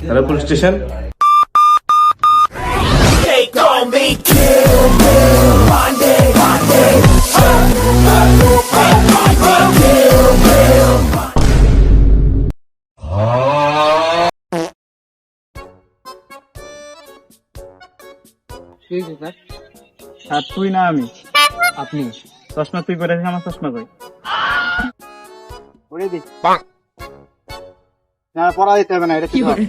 Hello police station. আর তুই না আমি, আপনি চশমা তুই পরে আমার চশমা কই? না পড়া দিতে হবে না, এটা কি করি?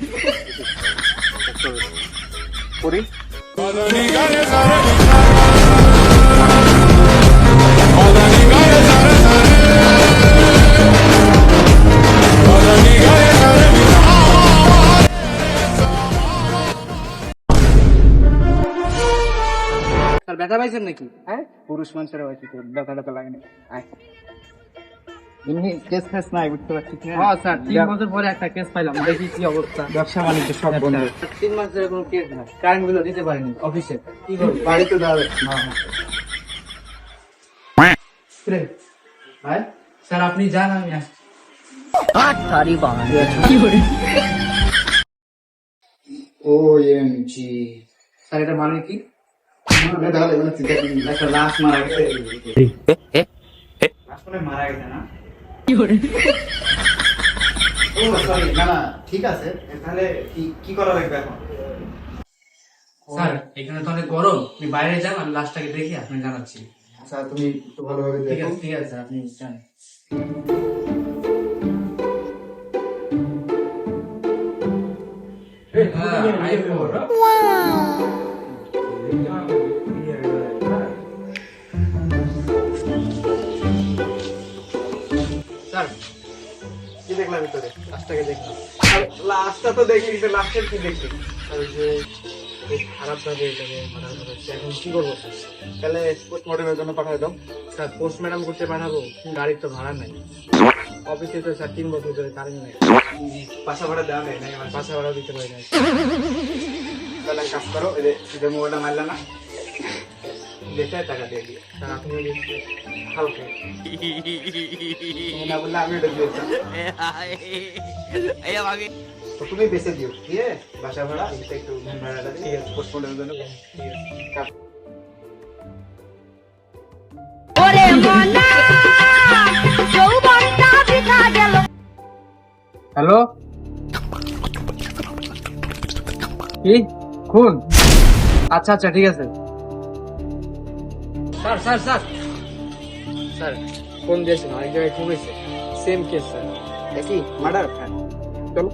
ব্যথা পাইছেন নাকি? হ্যাঁ, পুরুষ মানুষের হয়েছে, ব্যথাটা তো লাগে না। এমনি কেস ফেস নাই, বুঝতে পারছিস না? হ্যাঁ স্যার, 3 বছর পরে একটা কেস পাইলাম, দেখি কি অবস্থা। ব্যবসা বাণিজ্য সব বন্ধ। 3 মাস ধরে কোনো কেস নাই, কারেন্ট বিলও দিতে পারিনি অফিসে। কি করব? বাড়িতে যাবে। ভাই স্যার আপনি যান, আমি আসছি। ওএমজি স্যার, এটা মানে কি? একটা লাশ মারা গেছে। আসলে মারা গেছে না? ও সরি, না না ঠিক আছে। তাহলে কি করা লাগবে এখন? স্যার এখানে তো অনেক গরম, আপনি বাইরে যান, আমি লাশটাকে দেখি আপনি জানাচ্ছি। স্যার তুমি একটু ভালোভাবে দেখো। ঠিক আছে স্যার, আপনি যান। স্যার কি দেখলাম ভিতরে? লাশটাকে দেখলাম। লাশটা তো দেখলি, লাশের কি দেখলি? খারাপ ভাবে এখন কি করবো? তাহলে পোস্টমর্টমের জন্য পাঠাই দাও। স্যার পোস্টমর্টম করতে পাঠাবো, গাড়ির তো ভাড়া নাই। অফিসে তো স্যার 3 বছর ধরে কারেন্ট নেই। বাসা ভাড়া দেওয়া নেই, আমার বাসা ভাড়া দিতে পারি না। তাহলে কাজ করো, এদের মোবাইলটা মারলে না, দেখে টাকা দিয়ে দিও। স্যার আপনি হালকা না বললে আমি এটা দিয়েছি। তুমি বেঁচে দিও, ঠিক আছে? বাসা ভাড়া একটু ভাড়াটা ঠিক আছে, পোস্টমর্টমের জন্য। হ্যালো, কি খুন? আচ্ছা আচ্ছা ঠিক আছে। Sir sir sir sir phone দিয়েছেন, আরেক জায়গায় খুন হয়েছে, সেম কেস স্যার। একই মার্ডার। চলো।